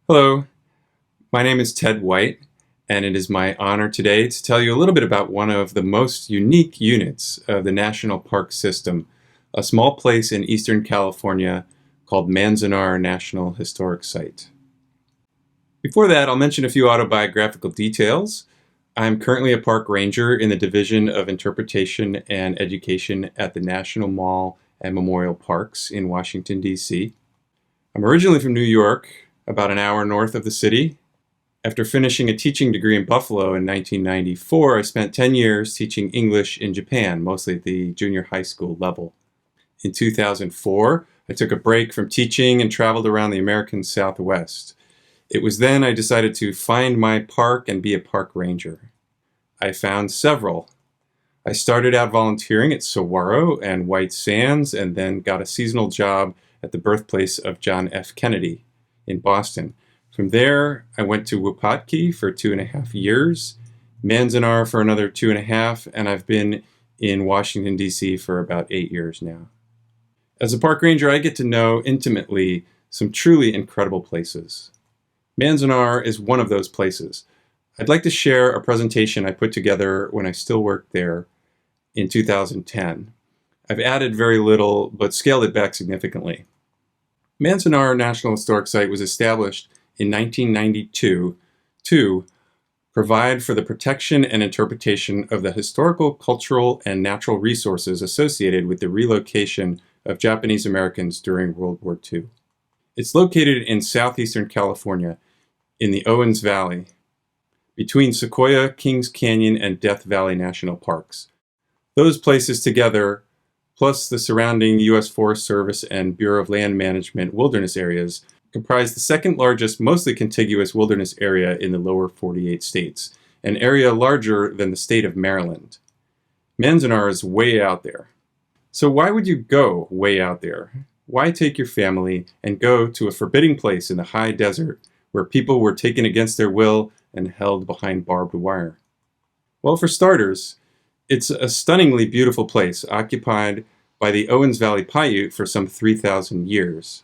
Hello, my name is Ted White, and it is my honor today to tell you a little bit about one of the most unique units of the National Park System, a small place in Eastern California called Manzanar National Historic Site. Before that, I'll mention a few autobiographical details. I'm currently a park ranger in the Division of Interpretation and Education at the National Mall and Memorial Parks in Washington, D.C. I'm originally from New York, about an hour north of the city. After finishing a teaching degree in Buffalo in 1994, I spent 10 years teaching English in Japan, mostly at the junior high school level. In 2004, I took a break from teaching and traveled around the American Southwest. It was then I decided to find my park and be a park ranger. I found several. I started out volunteering at Saguaro and White Sands, and then got a seasonal job at the birthplace of John F. Kennedy in Boston. From there, I went to Wupatki for 2.5 years, Manzanar for another 2.5, and I've been in Washington, D.C. for about 8 years now. As a park ranger, I get to know intimately some truly incredible places. Manzanar is one of those places. I'd like to share a presentation I put together when I still worked there in 2010. I've added very little, but scaled it back significantly. Manzanar National Historic Site was established in 1992 to provide for the protection and interpretation of the historical, cultural, and natural resources associated with the relocation of Japanese Americans during World War II. It's located in southeastern California, in the Owens Valley, between Sequoia, Kings Canyon, and Death Valley National Parks. Those places together, plus the surrounding U.S. Forest Service and Bureau of Land Management wilderness areas, comprise the second largest, mostly contiguous wilderness area in the lower 48 states, an area larger than the state of Maryland. Manzanar is way out there. So why would you go way out there? Why take your family and go to a forbidding place in the high desert where people were taken against their will and held behind barbed wire? Well, for starters, it's a stunningly beautiful place occupied by the Owens Valley Paiute for some 3,000 years.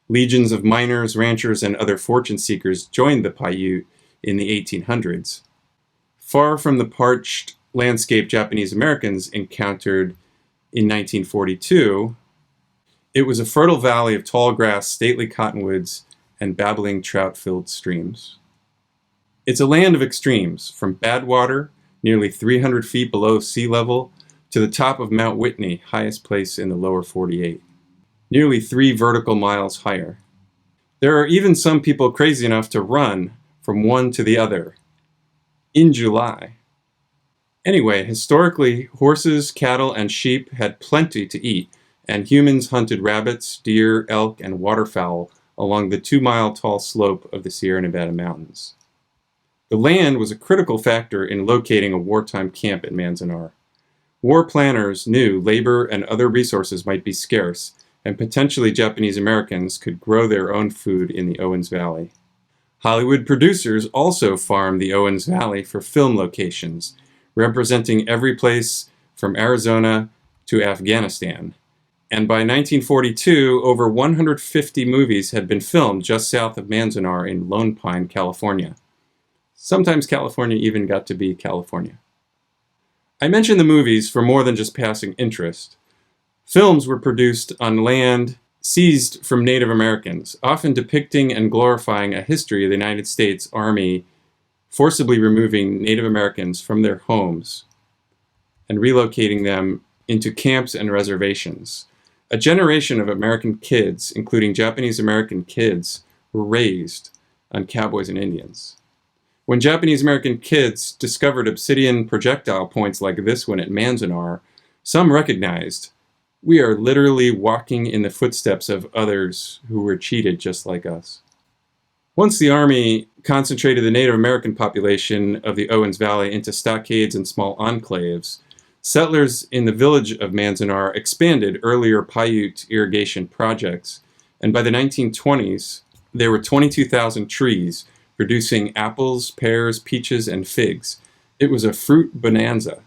Legions of miners, ranchers, and other fortune seekers joined the Paiute in the 1800s. Far from the parched landscape Japanese Americans encountered in 1942, it was a fertile valley of tall grass, stately cottonwoods, and babbling trout-filled streams. It's a land of extremes, from Badwater, nearly 300 feet below sea level, to the top of Mount Whitney, highest place in the lower 48, nearly 3 vertical miles higher. There are even some people crazy enough to run from one to the other in July. Anyway, historically, horses, cattle, and sheep had plenty to eat, and humans hunted rabbits, deer, elk, and waterfowl along the 2-mile-tall slope of the Sierra Nevada mountains. The land was a critical factor in locating a wartime camp at Manzanar. War planners knew labor and other resources might be scarce, and potentially Japanese Americans could grow their own food in the Owens Valley. Hollywood producers also farmed the Owens Valley for film locations, representing every place from Arizona to Afghanistan. And by 1942, over 150 movies had been filmed just south of Manzanar in Lone Pine, California. Sometimes California even got to be California. I mention the movies for more than just passing interest. Films were produced on land seized from Native Americans, often depicting and glorifying a history of the United States Army forcibly removing Native Americans from their homes and relocating them into camps and reservations. A generation of American kids, including Japanese American kids, were raised on cowboys and Indians. When Japanese American kids discovered obsidian projectile points like this one at Manzanar, some recognized, we are literally walking in the footsteps of others who were cheated just like us. Once the Army concentrated the Native American population of the Owens Valley into stockades and small enclaves, settlers in the village of Manzanar expanded earlier Paiute irrigation projects, and by the 1920s, there were 22,000 trees producing apples, pears, peaches, and figs. It was a fruit bonanza.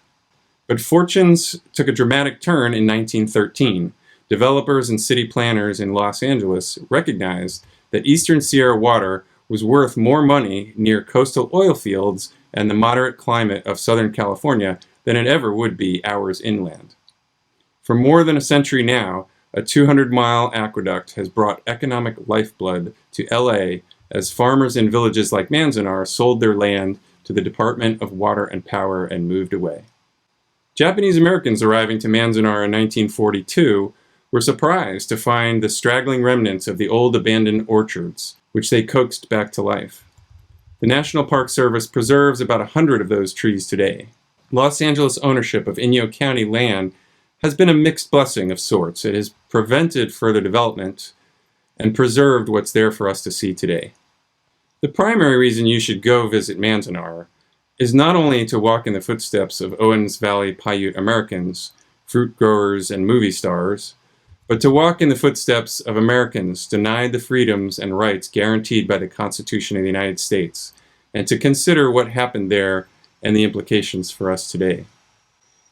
But fortunes took a dramatic turn in 1913. Developers and city planners in Los Angeles recognized that Eastern Sierra water was worth more money near coastal oil fields and the moderate climate of Southern California than it ever would be ours inland. For more than a century now, a 200-mile aqueduct has brought economic lifeblood to LA as farmers in villages like Manzanar sold their land to the Department of Water and Power and moved away. Japanese Americans arriving to Manzanar in 1942 were surprised to find the straggling remnants of the old abandoned orchards, which they coaxed back to life. The National Park Service preserves about 100 of those trees today. Los Angeles ownership of Inyo County land has been a mixed blessing of sorts. It has prevented further development and preserved what's there for us to see today. The primary reason you should go visit Manzanar is not only to walk in the footsteps of Owens Valley Paiute Americans, fruit growers, and movie stars, but to walk in the footsteps of Americans denied the freedoms and rights guaranteed by the Constitution of the United States, and to consider what happened there and the implications for us today.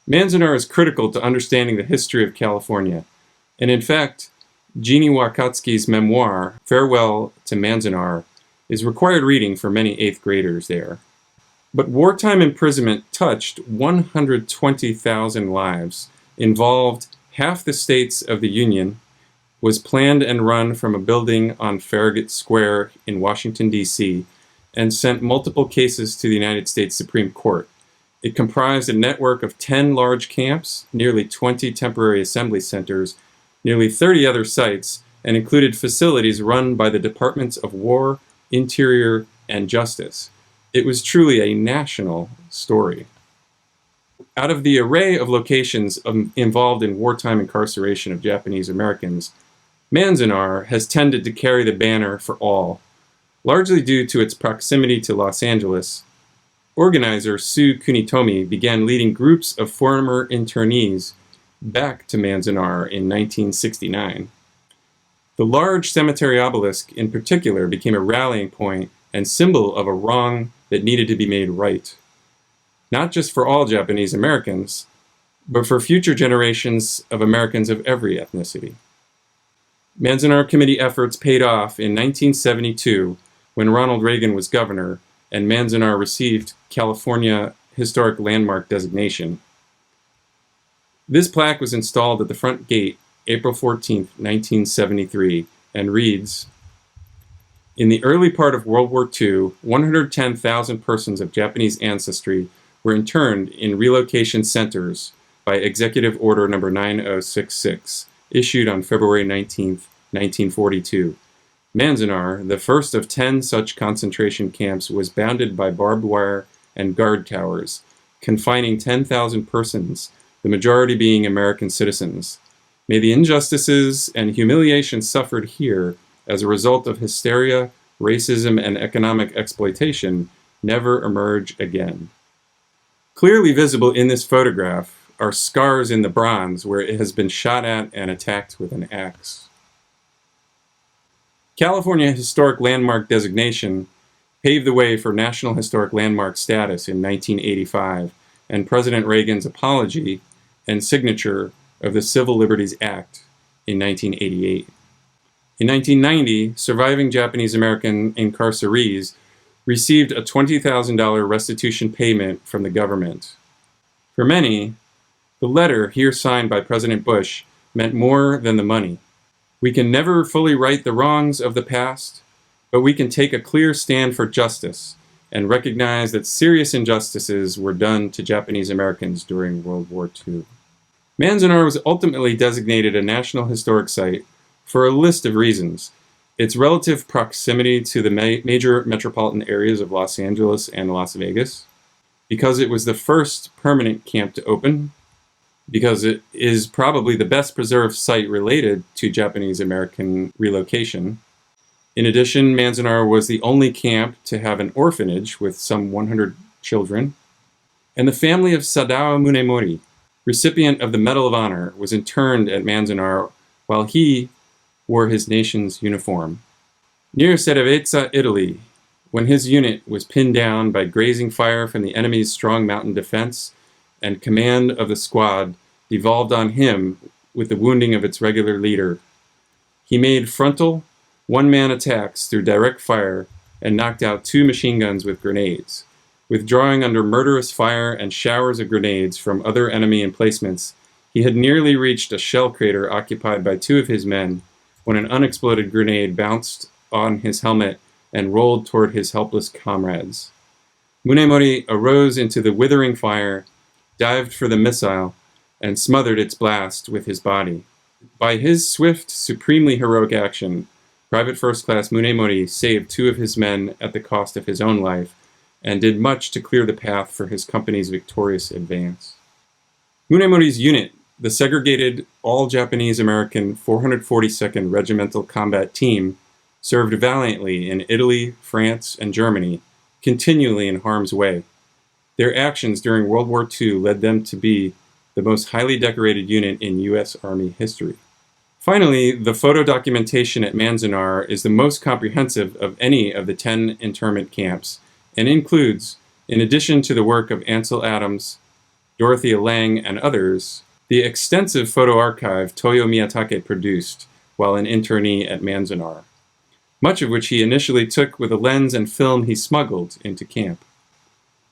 Manzanar is critical to understanding the history of California, and in fact, Jeannie Wakatsuki's memoir, Farewell to Manzanar, is required reading for many 8th graders there. But wartime imprisonment touched 120,000 lives, involved half the states of the Union, was planned and run from a building on Farragut Square in Washington, D.C., and sent multiple cases to the United States Supreme Court. It comprised a network of 10 large camps, nearly 20 temporary assembly centers, nearly 30 other sites, and included facilities run by the Departments of War, Interior, and Justice. It was truly a national story. Out of the array of locations involved in wartime incarceration of Japanese Americans, Manzanar has tended to carry the banner for all, largely due to its proximity to Los Angeles. Organizer Sue Kunitomi began leading groups of former internees back to Manzanar in 1969. The large cemetery obelisk in particular became a rallying point and symbol of a wrong that needed to be made right, not just for all Japanese Americans, but for future generations of Americans of every ethnicity. Manzanar Committee efforts paid off in 1972 when Ronald Reagan was governor and Manzanar received California Historic Landmark designation. This plaque was installed at the front gate April 14, 1973, and reads, "In the early part of World War II, 110,000 persons of Japanese ancestry were interned in relocation centers by Executive Order No. 9066, issued on February 19, 1942. Manzanar, the first of 10 such concentration camps, was bounded by barbed wire and guard towers, confining 10,000 persons, the majority being American citizens. May the injustices and humiliation suffered here as a result of hysteria, racism, and economic exploitation never emerge again." Clearly visible in this photograph are scars in the bronze where it has been shot at and attacked with an axe. California Historic Landmark designation paved the way for National Historic Landmark status in 1985 and President Reagan's apology and signature of the Civil Liberties Act in 1988. In 1990, surviving Japanese American incarcerees received a $20,000 restitution payment from the government. For many, the letter here signed by President Bush meant more than the money. We can never fully right the wrongs of the past, but we can take a clear stand for justice and recognize that serious injustices were done to Japanese Americans during World War II. Manzanar was ultimately designated a National Historic Site for a list of reasons. Its relative proximity to the major metropolitan areas of Los Angeles and Las Vegas, because it was the first permanent camp to open, because it is probably the best preserved site related to Japanese American relocation. In addition, Manzanar was the only camp to have an orphanage with some 100 children, and the family of Sadao Munemori, recipient of the Medal of Honor, was interned at Manzanar while he wore his nation's uniform. Near Seravezza, Italy, when his unit was pinned down by grazing fire from the enemy's strong mountain defense, and command of the squad devolved on him with the wounding of its regular leader, he made frontal, one-man attacks through direct fire and knocked out 2 machine guns with grenades. Withdrawing under murderous fire and showers of grenades from other enemy emplacements, he had nearly reached a shell crater occupied by 2 of his men when an unexploded grenade bounced on his helmet and rolled toward his helpless comrades. Munemori arose into the withering fire, dived for the missile, and smothered its blast with his body. By his swift, supremely heroic action, Private First Class Munemori saved 2 of his men at the cost of his own life, and did much to clear the path for his company's victorious advance. Munemori's unit, the segregated all-Japanese-American 442nd Regimental Combat Team, served valiantly in Italy, France, and Germany, continually in harm's way. Their actions during World War II led them to be the most highly decorated unit in U.S. Army history. Finally, the photo documentation at Manzanar is the most comprehensive of any of the 10 internment camps, and includes, in addition to the work of Ansel Adams, Dorothea Lange, and others, the extensive photo archive Toyo Miyatake produced while an internee at Manzanar, much of which he initially took with a lens and film he smuggled into camp.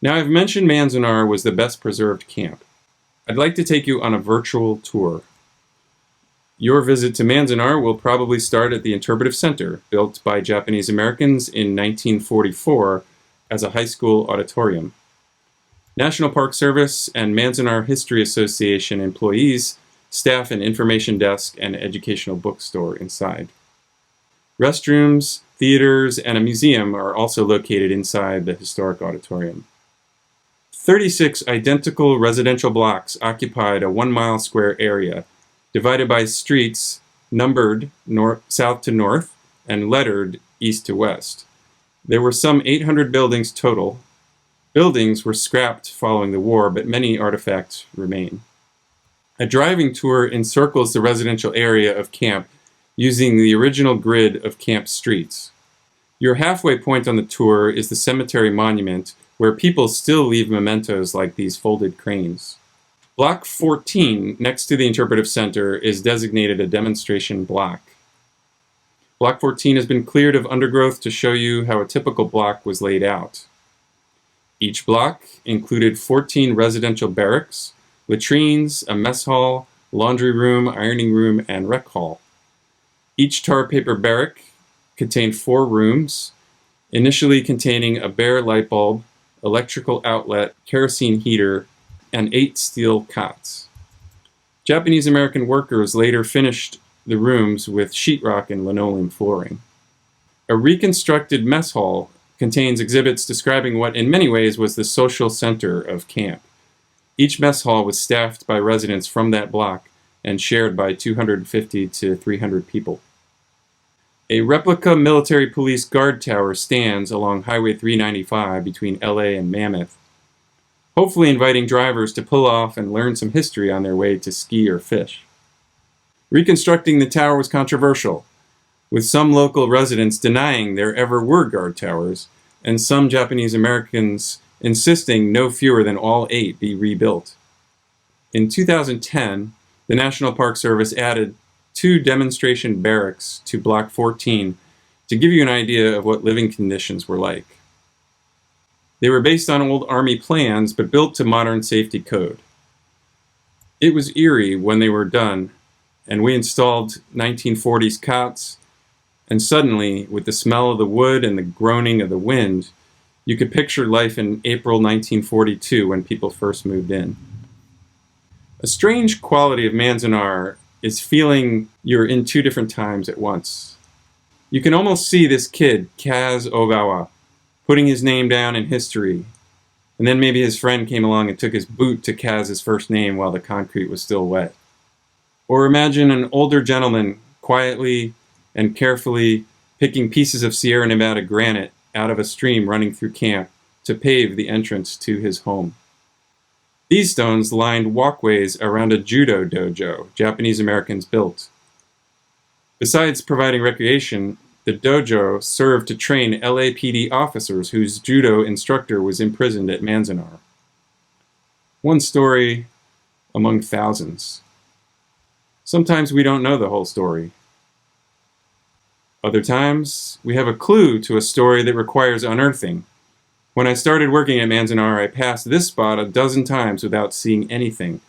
Now, I've mentioned Manzanar was the best preserved camp. I'd like to take you on a virtual tour. Your visit to Manzanar will probably start at the Interpretive Center, built by Japanese Americans in 1944 as a high school auditorium. National Park Service and Manzanar History Association employees staff an information desk and educational bookstore inside. Restrooms, theaters, and a museum are also located inside the historic auditorium. 36 identical residential blocks occupied a 1-mile square area, divided by streets numbered south to north and lettered east to west. There were some 800 buildings total. Buildings were scrapped following the war, but many artifacts remain. A driving tour encircles the residential area of camp using the original grid of camp streets. Your halfway point on the tour is the cemetery monument, where people still leave mementos like these folded cranes. Block 14, next to the Interpretive Center, is designated a demonstration block. Block 14 has been cleared of undergrowth to show you how a typical block was laid out. Each block included 14 residential barracks, latrines, a mess hall, laundry room, ironing room, and rec hall. Each tar paper barrack contained 4 rooms, initially containing a bare light bulb, electrical outlet, kerosene heater, and 8 steel cots. Japanese American workers later finished the rooms with sheetrock and linoleum flooring. A reconstructed mess hall contains exhibits describing what in many ways was the social center of camp. Each mess hall was staffed by residents from that block and shared by 250 to 300 people. A replica military police guard tower stands along Highway 395 between LA and Mammoth, hopefully inviting drivers to pull off and learn some history on their way to ski or fish. Reconstructing the tower was controversial, with some local residents denying there ever were guard towers, and some Japanese Americans insisting no fewer than all 8 be rebuilt. In 2010, the National Park Service added 2 demonstration barracks to Block 14 to give you an idea of what living conditions were like. They were based on old Army plans, but built to modern safety code. It was eerie when they were done, and we installed 1940s cots, and suddenly, with the smell of the wood and the groaning of the wind, you could picture life in April 1942 when people first moved in. A strange quality of Manzanar is feeling you're in 2 different times at once. You can almost see this kid, Kaz Ogawa, putting his name down in history, and then maybe his friend came along and took his boot to Kaz's first name while the concrete was still wet. Or imagine an older gentleman quietly and carefully picking pieces of Sierra Nevada granite out of a stream running through camp to pave the entrance to his home. These stones lined walkways around a judo dojo Japanese Americans built. Besides providing recreation, the dojo served to train LAPD officers whose judo instructor was imprisoned at Manzanar. One story among thousands. Sometimes we don't know the whole story. Other times, we have a clue to a story that requires unearthing. When I started working at Manzanar, I passed this spot a dozen times without seeing anything.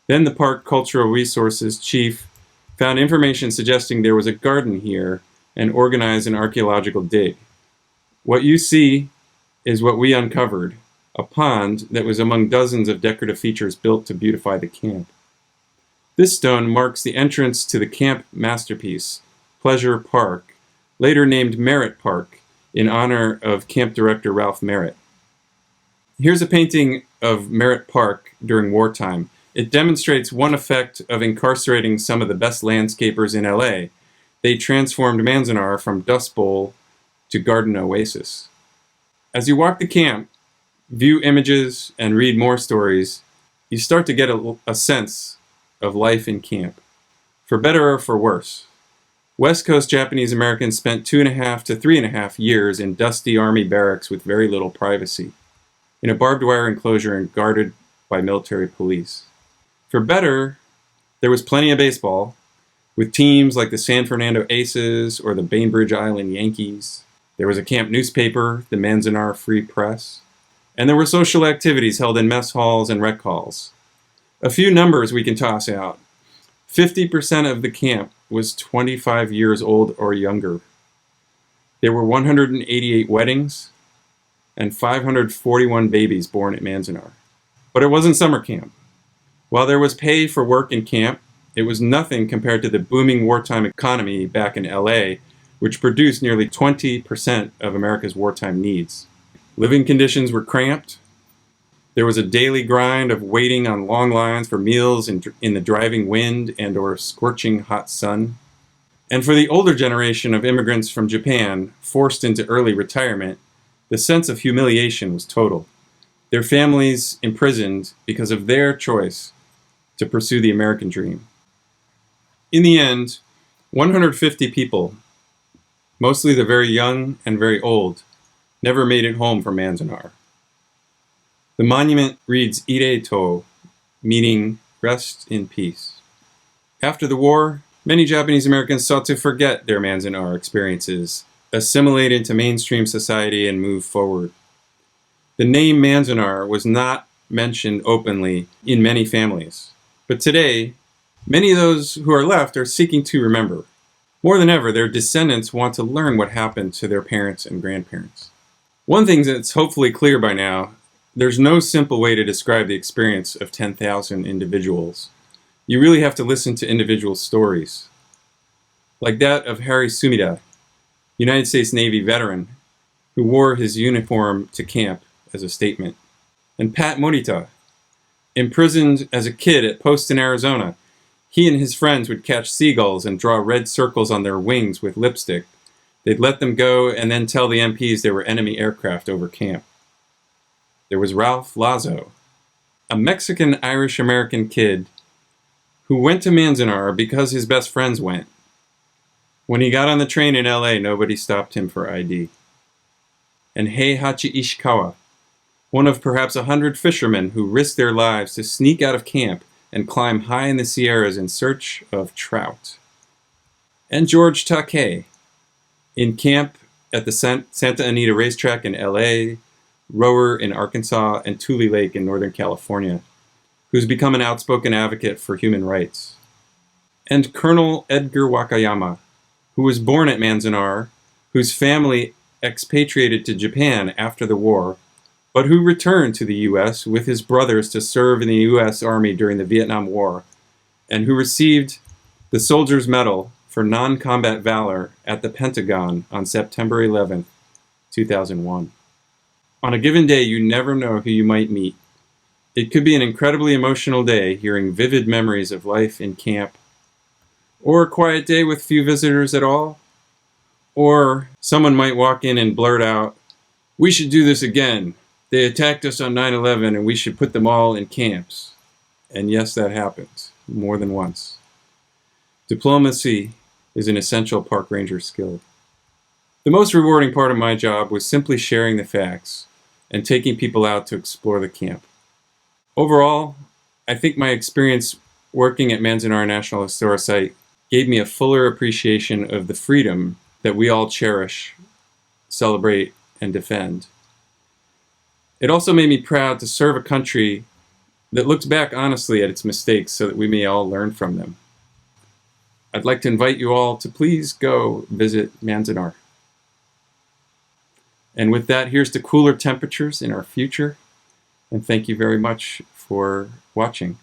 Then the park cultural resources chief found information suggesting there was a garden here and organized an archaeological dig. What you see is what we uncovered, a pond that was among dozens of decorative features built to beautify the camp. This stone marks the entrance to the camp masterpiece, Pleasure Park, later named Merritt Park, in honor of camp director Ralph Merritt. Here's a painting of Merritt Park during wartime. It demonstrates one effect of incarcerating some of the best landscapers in LA. They transformed Manzanar from Dust Bowl to Garden Oasis. As you walk the camp, view images, and read more stories, you start to get a sense of life in camp. For better or for worse, West Coast Japanese Americans spent 2.5 to 3.5 years in dusty army barracks with very little privacy, in a barbed wire enclosure and guarded by military police. For better, there was plenty of baseball, with teams like the San Fernando Aces or the Bainbridge Island Yankees. There was a camp newspaper, the Manzanar Free Press, and there were social activities held in mess halls and rec halls. A few numbers we can toss out. 50% of the camp was 25 years old or younger. There were 188 weddings and 541 babies born at Manzanar. But it wasn't summer camp. While there was pay for work in camp, it was nothing compared to the booming wartime economy back in LA, which produced nearly 20% of America's wartime needs. Living conditions were cramped. There was a daily grind of waiting on long lines for meals in the driving wind and or scorching hot sun. And for the older generation of immigrants from Japan forced into early retirement, the sense of humiliation was total. Their families imprisoned because of their choice to pursue the American dream. In the end, 150 people, mostly the very young and very old, never made it home from Manzanar. The monument reads Ire-to, meaning rest in peace. After the war, many Japanese Americans sought to forget their Manzanar experiences, assimilate into mainstream society, and move forward. The name Manzanar was not mentioned openly in many families, but today, many of those who are left are seeking to remember. More than ever, their descendants want to learn what happened to their parents and grandparents. One thing that's hopefully clear by now, there's no simple way to describe the experience of 10,000 individuals. You really have to listen to individual stories, like that of Harry Sumida, United States Navy veteran, who wore his uniform to camp as a statement, and Pat Morita, imprisoned as a kid at Post in Arizona. He and his friends would catch seagulls and draw red circles on their wings with lipstick. They'd let them go and then tell the MPs they were enemy aircraft over camp. There was Ralph Lazo, a Mexican-Irish-American kid who went to Manzanar because his best friends went. When he got on the train in LA, nobody stopped him for ID. And Heihachi Ishikawa, one of perhaps 100 fishermen who risked their lives to sneak out of camp and climb high in the Sierras in search of trout. And George Takei, in camp at the Santa Anita racetrack in LA, rower in Arkansas, and Tule Lake in Northern California, who's become an outspoken advocate for human rights. And Colonel Edgar Wakayama, who was born at Manzanar, whose family expatriated to Japan after the war, but who returned to the U.S. with his brothers to serve in the U.S. Army during the Vietnam War, and who received the Soldier's Medal for non-combat valor at the Pentagon on September 11, 2001. On a given day, you never know who you might meet. It could be an incredibly emotional day, hearing vivid memories of life in camp, or a quiet day with few visitors at all, or someone might walk in and blurt out, "We should do this again. They attacked us on 9/11 and we should put them all in camps." And yes, that happens more than once. Diplomacy is an essential park ranger skill. The most rewarding part of my job was simply sharing the facts and taking people out to explore the camp. Overall, I think my experience working at Manzanar National Historic Site gave me a fuller appreciation of the freedom that we all cherish, celebrate, and defend. It also made me proud to serve a country that looks back honestly at its mistakes so that we may all learn from them. I'd like to invite you all to please go visit Manzanar. And with that, here's to cooler temperatures in our future. And thank you very much for watching.